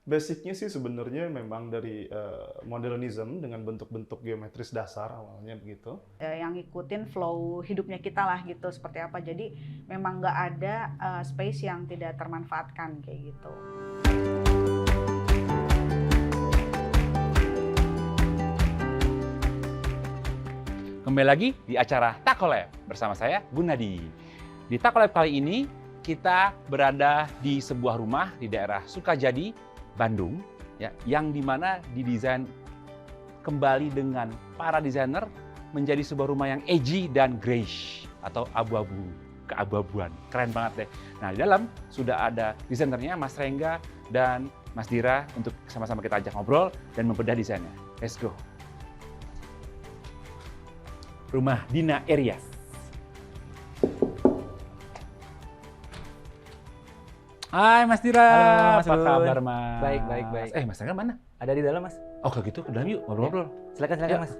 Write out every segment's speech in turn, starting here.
Basicnya sih sebenarnya memang dari modernism dengan bentuk-bentuk geometris dasar awalnya begitu. Yang ngikutin flow hidupnya kita lah gitu, seperti apa. Jadi memang nggak ada space yang tidak termanfaatkan kayak gitu. Kembali lagi di acara Takolab bersama saya, Bu Nadi. Di Takolab kali ini kita berada di sebuah rumah di daerah Sukajadi, Bandung, ya, yang dimana didesain kembali dengan para desainer menjadi sebuah rumah yang edgy dan greyish atau abu-abu, keabu-abuan. Keren banget deh. Nah, di dalam sudah ada desainernya Mas Rengga dan Mas Dira untuk sama-sama kita ajak ngobrol dan membedah desainnya. Let's go. Rumah Dina Areas. Hai Mas Dira, Halo, Mas apa Bun. kabar Mas? Baik, baik, baik. Mas Rengga mana? Ada di dalam, Mas. Oh kalau gitu ke dalam yuk, ngobrol-ngobrol. Silakan, Ya. Mas.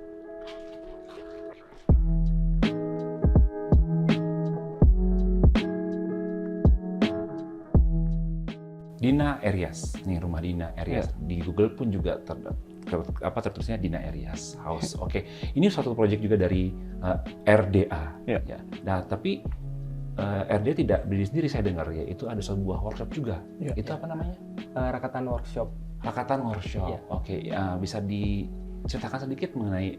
Dina Areas, nih rumah Dina Areas. Di Google pun juga tertulisnya Dina Areas House. Oke, ini suatu proyek juga dari RDA. Ya. Ya. Nah, tapi RDA tidak berdiri sendiri saya dengar ya. Itu ada sebuah workshop juga. Ya. Itu apa namanya? Rakatan Workshop. Rakatan Workshop. Ya. Oke, bisa diceritakan sedikit mengenai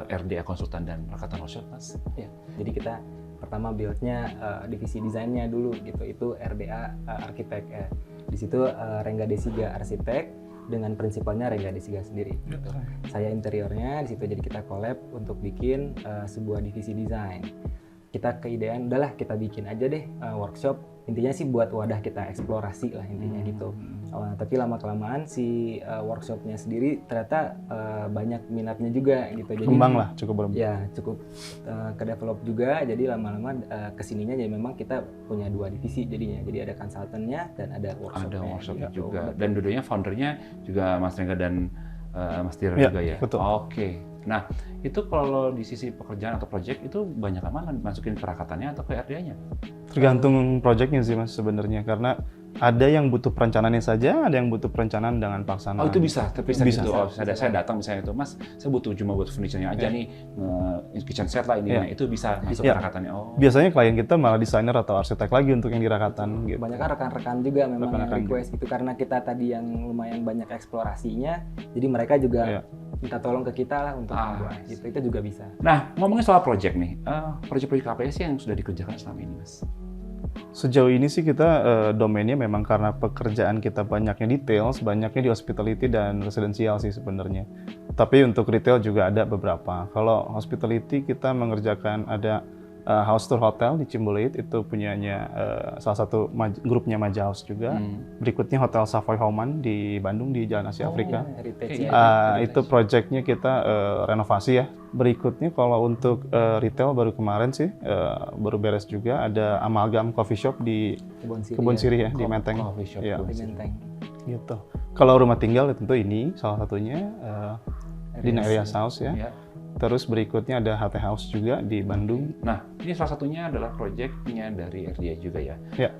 RDA Konsultan dan Rakatan Workshop, Mas? Ya. Jadi kita pertama build-nya divisi desainnya dulu gitu. Itu RDA Arsitek. Di situ Rengga Desiga Arsitek dengan prinsipalnya Rengga Desiga sendiri. Gitu. Saya interiornya di situ, jadi kita collab untuk bikin sebuah divisi desain. Kita keidean, udahlah kita bikin aja deh workshop. Intinya sih buat wadah kita eksplorasi lah intinya gitu. Tapi lama-kelamaan si workshopnya sendiri ternyata banyak minatnya juga gitu. Jadi Kembang lah, cukup berkembang. ya cukup ke-develop juga. Jadi lama-lama kesininya jadi memang kita punya dua divisi jadinya. Jadi ada konsultannya dan ada workshopnya. Ada workshopnya gitu. juga. Dan dua-duanya foundernya juga Mas Rengga dan Mas Dira Ya, juga ya? betul. Oke. Nah, itu kalau di sisi pekerjaan atau project itu banyak mana masukin ke rakatannya atau ke RDA-nya? Tergantung proyeknya sih Mas sebenarnya, karena ada yang butuh perencanaannya saja, ada yang butuh perencanaan dengan pelaksanaan. Oh, itu bisa, terpisah Bisa. gitu. Oh, saya datang misalnya itu, Mas, saya butuh cuma buat furniture-nya aja nih, kitchen set lah ini. Ya. Nah, itu bisa masuk Ya. ke rakatannya. Oh. Biasanya klien kita malah desainer atau arsitek lagi untuk yang di rakatan gitu. Banyak kan rekan-rekan juga memang yang Rekan-rekan request gitu karena kita tadi yang lumayan banyak eksplorasinya, jadi mereka juga Iya. minta tolong ke kita lah untuk membuat gitu. Itu juga bisa. Nah, ngomongin soal project nih, project-project apa sih yang sudah dikerjakan selama ini, Mas? Sejauh ini sih kita domainnya memang karena pekerjaan kita banyaknya detail, banyaknya di hospitality dan residensial sih sebenarnya. Tapi untuk retail juga ada beberapa. Kalau hospitality kita mengerjakan ada House Tour Hotel di Cimbuluit, itu punyanya salah satu grupnya Maja House juga. Berikutnya Hotel Savoy Homan di Bandung di Jalan Asia Afrika. Heritage Oke. ya. Itu projectnya kita renovasi ya. Berikutnya kalau untuk retail baru kemarin sih baru beres juga ada Amalgam Coffee Shop di Kebun Sirih ya di Menteng. Coffee shop. Iya. Di Menteng. Gitu. Kalau rumah tinggal ya tentu ini salah satunya Dina Areas House ya. Ya. Terus berikutnya ada HT House juga di Bandung. Nah, ini salah satunya adalah project-nya dari RDA juga ya. Ya.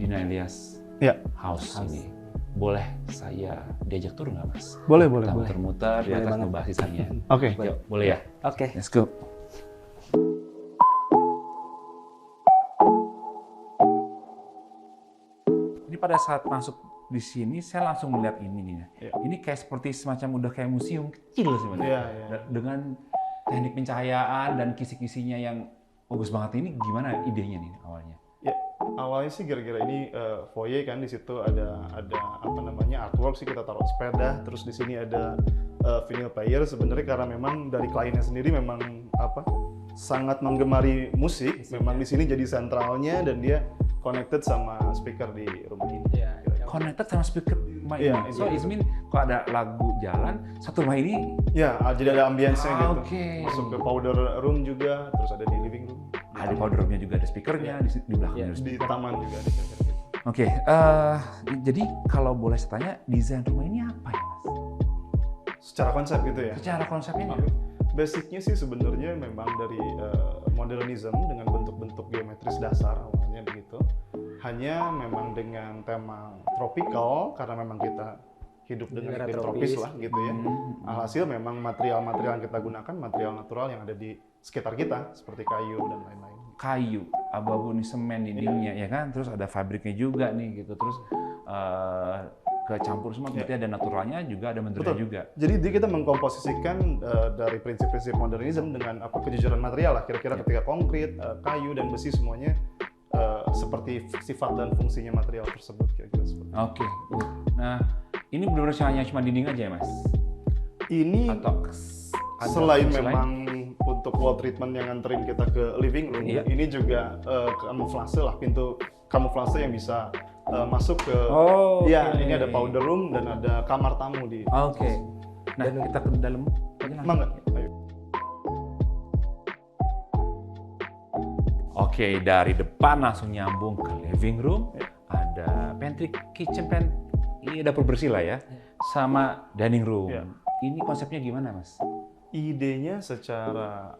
Dina Areas Ya. House ini. Boleh saya diajak tur nggak, Mas? Boleh. Kita muter-muter di Boleh atas banget. ngebahas desainnya. Oke. Yuk, boleh ya? Oke. Let's go. Ini pada saat masuk di sini, saya langsung melihat ini nih. Iya. Ini kayak seperti semacam udah kayak museum kecil sebenarnya. Iya. Dengan teknik pencahayaan dan kisi-kisinya yang bagus banget. Ini gimana idenya nih awalnya? Ya, awalnya sih gara-gara ini foyer kan, di situ ada apa namanya artwork sih, kita taruh sepeda, terus di sini ada vinyl player. Sebenarnya karena memang dari kliennya sendiri memang sangat menggemari musik, memang di sini jadi sentralnya dan dia connected sama speaker di rumah ini. Iya. Connected sama speaker rumah Iya, ini. So iya. it mean kalau ada lagu jalan, satu rumah ini Ya, jadi ada ambience-nya gitu. Oke. Masuk ke powder room juga, terus ada di living room. ada powder room-nya juga, ada speakernya di belakangnya. Iya. ada Di speaker. taman juga ada gitu. Oke, jadi kalau boleh saya tanya, desain rumah ini apa ya, Mas? Secara konsep gitu ya. Secara konsepnya nih, Basicnya sih sebenarnya memang dari modernism dengan bentuk-bentuk geometris dasar awalnya begitu. Hanya memang dengan tema tropical karena memang kita hidup dengan Daerah iklim tropis. tropis lah gitu ya. Alhasil memang material-material yang kita gunakan material natural yang ada di sekitar kita seperti kayu dan lain-lain. Kayu, abu-abu nih semen dindingnya ya kan, terus ada fabriknya juga nih gitu, terus kecampur semua, berarti ada naturalnya juga, ada bentuknya juga. Jadi kita mengkomposisikan dari prinsip-prinsip modernisme dengan kejujuran material lah. Kira-kira ketika konkrit, kayu dan besi semuanya seperti sifat dan fungsinya material tersebut kira-kira seperti itu. Oke, good. Nah, ini benar-benar hanya cuma dinding aja ya mas? Ini Atau ada selain fungsi memang untuk wall treatment yang nganterin kita ke living room, Iya. ini juga kamuflase lah, pintu kamuflase yang bisa masuk ke ya ini ada powder room dan ada kamar tamu di. Oke. Nah, kita ke dalam aja lah. Mangga. Ayo. Oke, dari depan langsung nyambung ke living room. Ada pantry, kitchen, ini dapur bersih lah ya. Sama dining room. Ya. Ini konsepnya gimana mas? Idenya secara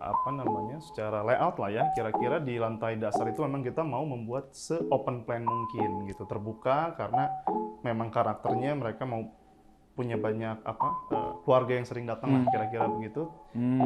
secara layout lah ya, kira-kira di lantai dasar itu memang kita mau membuat se-open plan mungkin gitu, terbuka karena memang karakternya mereka mau punya banyak keluarga yang sering datang lah kira-kira begitu.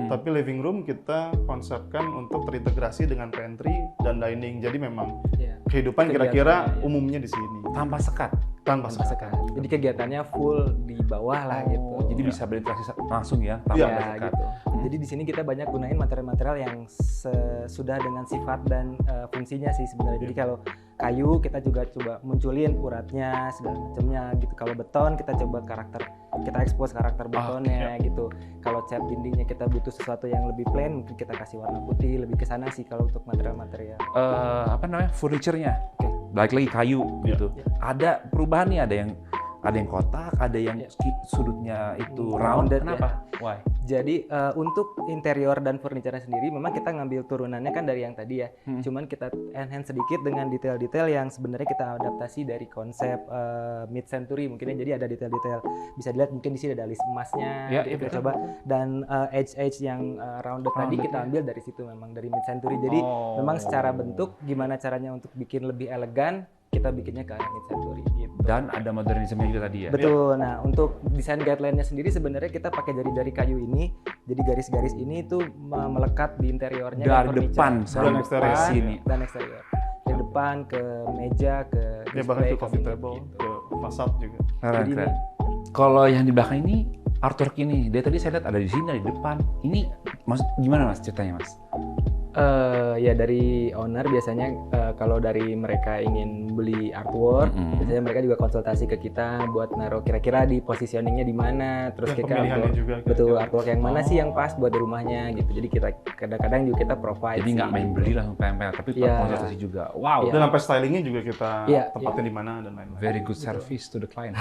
Tapi living room kita konsepkan untuk terintegrasi dengan pantry dan dining, jadi memang kehidupan kira-kira Kegiatannya, ya. umumnya di sini Tanpa sekat. tanpa Tanpa sekat. Jadi kegiatannya full di bawah lah gitu. Jadi Ya. bisa berinteraksi langsung ya, tanpa Iya, ada Ya, sekat. gitu. Jadi di sini kita banyak gunain material-material yang sesudah dengan sifat dan fungsinya sih sebenarnya. Jadi kalau kayu kita juga coba munculin uratnya segala macamnya gitu. Kalau beton kita coba kita expose karakter betonnya gitu. Kalau cat dindingnya kita butuh sesuatu yang lebih plain, mungkin kita kasih warna putih, lebih ke sana sih kalau untuk material-material. Furniture-nya. Balik lagi kayu gitu. Ada perubahan nih, ada yang kotak, ada yang sudutnya itu round. Rounded, Kenapa? Why? Jadi untuk interior dan furniture sendiri memang kita ngambil turunannya kan dari yang tadi ya. Cuman kita enhance sedikit dengan detail-detail yang sebenarnya kita adaptasi dari konsep mid century mungkin ya. Jadi ada detail-detail bisa dilihat mungkin di sini ada list emasnya Ya, gitu, iya, kita betul. coba dan edge yang rounded tadi kita ambil dari situ memang dari mid century. Jadi memang secara bentuk gimana caranya untuk bikin lebih elegan kita bikinnya ke arah mid century gitu. Dan ada modernisme juga tadi ya. Betul. Nah, untuk desain guideline-nya sendiri sebenarnya kita pakai dari kayu ini. Jadi garis-garis ini itu melekat di interiornya Dari dan furniture. depan Dari sampai depan sini. dan eksterior. Dari depan ke meja, ke ya, bahkan display, ke coffee cabinet table, gitu. ke fasad juga. Keren, Jadi keren. Kalau yang di belakang ini artwork ini, dia tadi saya lihat ada di sini, ada di depan. Ini gimana mas ceritanya mas? Ya dari owner biasanya kalau dari mereka ingin beli artwork, biasanya mereka juga konsultasi ke kita buat naruh kira-kira di positioningnya di mana, terus Ya, kita pemilihannya juga betul kira-kira. artwork yang mana sih yang pas buat di rumahnya gitu. Jadi kita kadang-kadang juga kita provide. Jadi nggak sih. main beli langsung pempel, tapi Iya. konsultasi juga. Wow, Dan sampai stylingnya juga kita Iya, tempatnya di mana dan lain-lain. very good service to the client.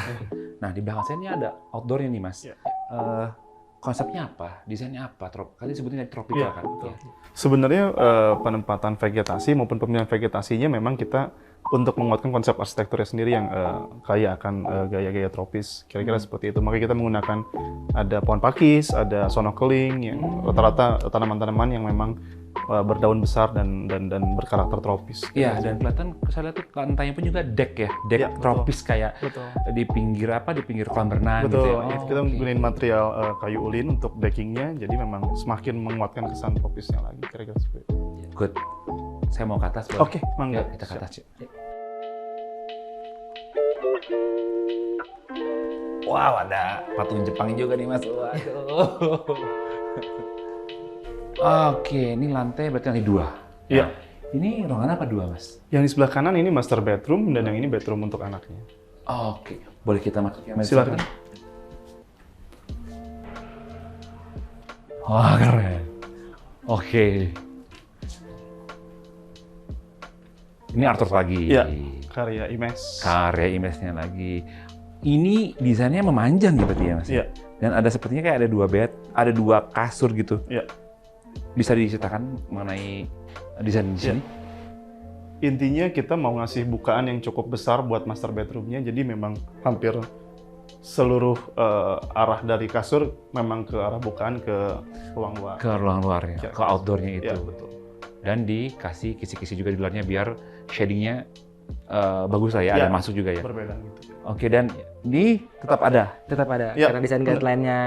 Nah di belakang saya ini ada outdoornya nih mas. Iya. Konsepnya apa? Desainnya apa? Kali sebutnya tropical Iya, kan? betul. Sebenarnya penempatan vegetasi maupun pemilihan vegetasinya memang kita untuk menguatkan konsep arsitekturnya sendiri yang kaya akan gaya-gaya tropis, kira-kira seperti itu. Makanya kita menggunakan ada pohon pakis, ada sonokeling, yang rata-rata tanaman-tanaman yang memang berdaun besar dan berkarakter tropis. Iya, dan kelihatan saya lihat tuh lantainya pun juga deck ya, deck Iya, betul. tropis kayak Betul. di pinggir kolam renang Betul, gitu ya. itu kita menggunakan material kayu ulin untuk deckingnya, jadi memang semakin menguatkan kesan tropisnya lagi, kira-kira seperti itu. Good. Saya mau ke atas. boleh? Oke, mangga. Ya, kita ke atas yuk. Wow, ada patung Jepang juga nih mas. Waduh. Oke, ini lantai berarti lantai 2. Iya. Ini ruangan apa 2 mas? Yang di sebelah kanan ini master bedroom dan yang ini bedroom untuk anaknya. Oke, boleh kita masuk ya mas? Silakan. Wah keren. Oke. Ini artwork lagi. Iya, karya Imes. Karya image-nya lagi. Ini desainnya memanjang gitu ya mas? Iya. Dan ada sepertinya kayak ada 2 bed, ada 2 kasur gitu. Iya. Bisa diceritakan mengenai desain di sini? Intinya kita mau ngasih bukaan yang cukup besar buat master bedroomnya, jadi memang hampir seluruh arah dari kasur memang ke arah bukaan ke ruang luar. Ke ruang luar ya, ke outdoornya itu. Iya, betul. Dan dikasih kisi-kisi juga di luarnya biar shadingnya bagus lah ya, Ya, ada masuk juga ya. berbeda gitu. Oke, dan ini tetap ada. Tetap ada, Ya, karena desain guideline-nya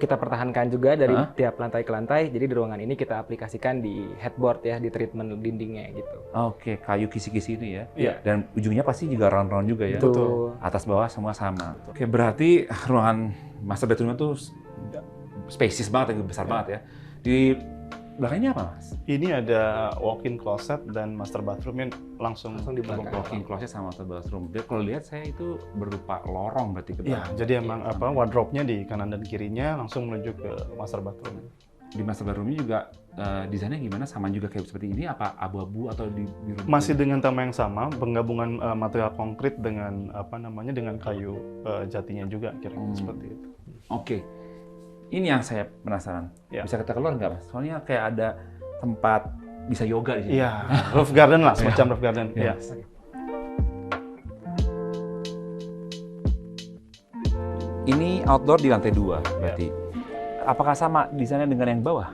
kita pertahankan juga dari tiap lantai ke lantai. Jadi di ruangan ini kita aplikasikan di headboard ya, di treatment dindingnya gitu. Oke, kayu kisi-kisi ini ya. Iya. Dan ujungnya pasti juga round-round juga ya. Betul. Atas bawah semua sama. Oke, berarti ruangan master bedroom itu spacious banget, besar banget ya. Di belakang ini apa, Mas? Ini ada walk-in closet dan master bathroomnya langsung Langsung di belakang. Walk-in closet sama master bathroom. Dia kalau lihat saya itu berupa lorong berarti ke Ya, belakang. jadi emang wardrobe-nya di kanan dan kirinya langsung menuju ke master bathroom. Di master bathroom ini juga desainnya gimana? Sama juga kayak seperti ini? Apa abu-abu atau di biru? Masih dengan tema yang sama, penggabungan material konkrit dengan dengan kayu jatinya juga kira-kira seperti itu. Oke. Ini yang saya penasaran. Ya. Bisa kita keluar nggak, Mas? Soalnya kayak ada tempat bisa yoga di sini. Iya, roof garden lah, semacam roof garden. Iya. Iya. Ini outdoor di lantai 2 berarti. Apakah sama desainnya dengan yang bawah?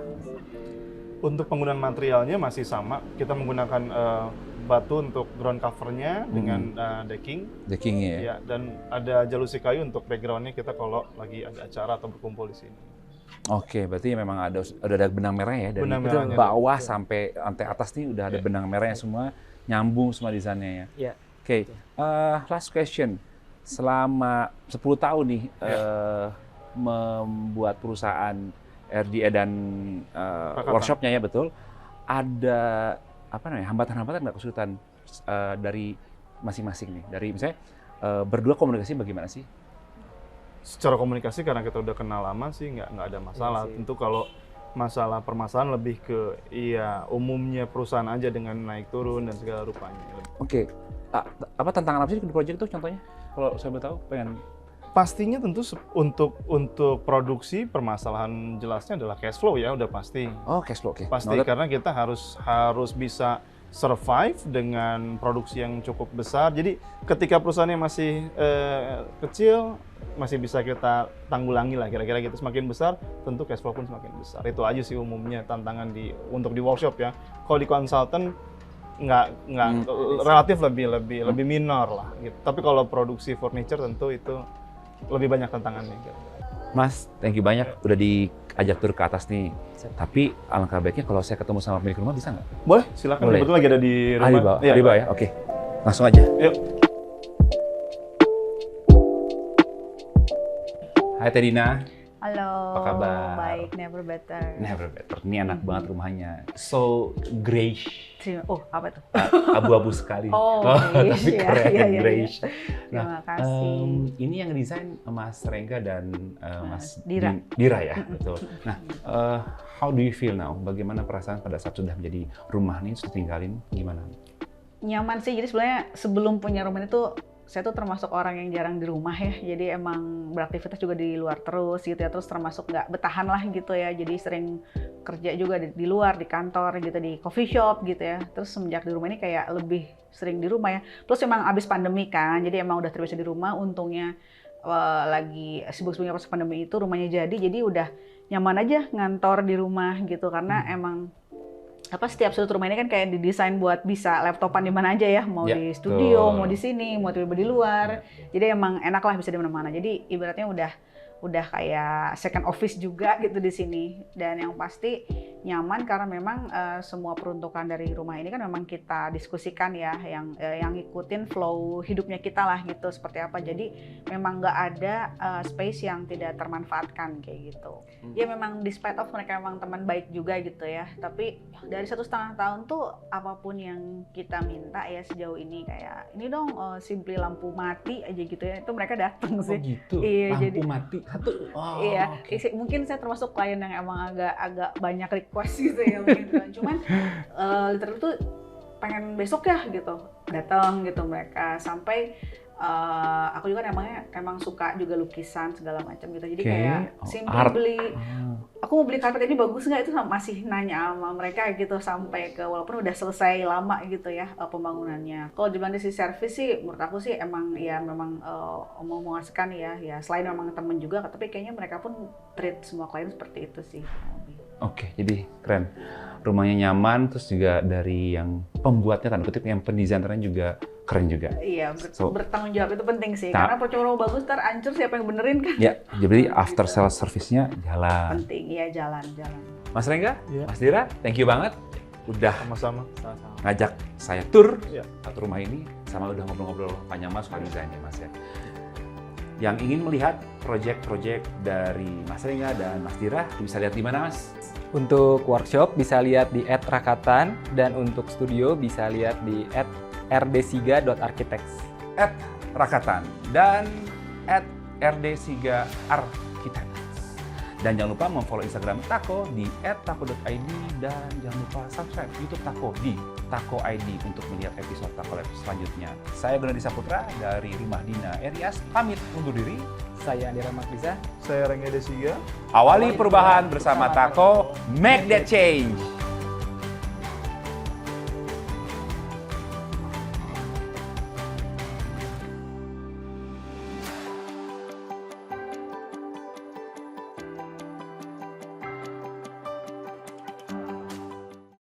Untuk penggunaan materialnya masih sama. Kita menggunakan batu untuk ground cover-nya dengan decking. Deckingnya ya? Ya, dan ada jalusi kayu untuk background-nya kita kalau lagi ada acara atau berkumpul di sini. Oke, berarti memang ada benang merah ya dari Benang itu merahnya. bawah sampai lantai atas nih udah ada benang merahnya semua, nyambung semua desainnya ya. Iya. Oke, last question. Selama 10 tahun nih membuat perusahaan RDA dan workshopnya ya betul, ada hambatan-hambatan nggak, kesulitan dari masing-masing nih? Dari misalnya berdua komunikasi bagaimana sih? Secara komunikasi karena kita udah kenal lama sih nggak ada masalah. Iya sih. Tentu kalau masalah permasalahan lebih ke umumnya perusahaan aja dengan naik turun dan segala rupanya. Oke, apa tantangan apa sih di proyek itu contohnya? Kalau saya boleh tahu, pengen. Pastinya tentu untuk produksi permasalahan jelasnya adalah cash flow ya, udah pasti. Oh, cash flow, oke. Pasti Noted. karena kita harus bisa survive dengan produksi yang cukup besar. Jadi ketika perusahaannya masih kecil, masih bisa kita tanggulangi lah kira-kira gitu. Semakin besar, tentu cash flow pun semakin besar. Itu aja sih umumnya tantangan untuk di workshop ya. Kalau di consultant nggak relatif lebih minor lah gitu. Tapi kalau produksi furniture tentu itu lebih banyak tantangannya. Mas, thank you banyak udah diajak tur ke atas nih. Tapi alangkah baiknya kalau saya ketemu sama pemilik rumah bisa nggak? Boleh, silakan. Boleh. Kebetulan lagi ada di rumah. Di bawah, Iya. di bawah ya. Oke, langsung aja. Yuk. Hai Teh Dina. Halo, Apa kabar? baik, never better. Never better. Ini enak banget rumahnya. So grayish. Oh, apa tuh? Abu-abu sekali. Oh, tapi grayish, ya, keren, iya, iya, grayish. Terima kasih. Ini yang desain Mas Rengga dan Mas Dira. Dira ya, betul. Nah, how do you feel now? Bagaimana perasaan pada saat sudah menjadi rumah nih, sudah tinggalin, gimana? Nyaman sih, jadi sebenarnya sebelum punya rumah itu saya tuh termasuk orang yang jarang di rumah ya, jadi emang beraktivitas juga di luar terus gitu ya, terus termasuk nggak betahan lah gitu ya, jadi sering kerja juga di luar, di kantor gitu, di coffee shop gitu ya, terus semenjak di rumah ini kayak lebih sering di rumah ya, plus emang abis pandemi kan, jadi emang udah terbiasa di rumah, untungnya lagi sibuk-sibuknya pas pandemi itu rumahnya jadi udah nyaman aja ngantor di rumah gitu, karena emang setiap sudut rumah ini kan kayak didesain buat bisa laptopan di mana aja ya, mau Ya, di studio, betul. mau di sini, mau tiba-tiba di luar. Jadi emang enak lah bisa di mana-mana. Jadi ibaratnya udah kayak second office juga gitu di sini. Dan yang pasti nyaman karena memang semua peruntukan dari rumah ini kan memang kita diskusikan ya, yang ngikutin flow hidupnya kita lah gitu seperti apa. Jadi memang nggak ada space yang tidak termanfaatkan kayak gitu. Ya memang despite of mereka memang teman baik juga gitu ya. Tapi dari 1,5 tahun tuh apapun yang kita minta ya sejauh ini, kayak ini dong simply lampu mati aja gitu ya, itu mereka datang sih. gitu? Iya, Lampu jadi- mati satu? Oh, Iya, mungkin saya termasuk klien yang emang agak banyak request gitu ya mungkin. Cuman literally tuh pengen besok ya gitu, datang gitu mereka, sampai aku juga emang suka juga lukisan segala macam gitu. Jadi Oke. kayak Oh, simply art. beli, Ah. aku mau beli karpet ini bagus nggak, itu masih nanya sama mereka gitu, sampai ke walaupun udah selesai lama gitu ya pembangunannya. Kalau dibilang dari sisi servis sih, menurut aku sih emang mau mengasihkan ya selain memang temen juga, tapi kayaknya mereka pun treat semua klien seperti itu sih. Oke, jadi keren. Rumahnya nyaman, terus juga dari yang pembuatnya kan, kutip yang pendesainernya juga keren juga. Iya, So, bertanggung jawab itu penting sih. Nah. Karena percuma rumah bagus ntar hancur siapa yang benerin kan? Ya, jadi after sales service-nya jalan. Penting, iya jalan. Mas Rengga, Iya. Mas Dira, thank you banget udah Sama-sama. ngajak saya tur Iya. satu rumah ini, sama udah ngobrol-ngobrol panjang Mas soal desainnya Mas ya. Yang ingin melihat proyek-proyek dari Mas Rengga dan Mas Dira bisa lihat di mana Mas? Untuk workshop bisa lihat di @rakatan dan untuk studio bisa lihat di @rdsiga.architects. @rakatan dan @rdsiga_architects. Dan jangan lupa memfollow Instagram Tako di @tako.id dan jangan lupa subscribe YouTube Tako di Tako ID untuk melihat episode Tako Lab selanjutnya. Saya Gunadi Saputra dari Rumah Dina Erias pamit undur diri. Saya Andira Makriza. Saya Rengga Desiga. Awali perubahan bersama Tako, make that change.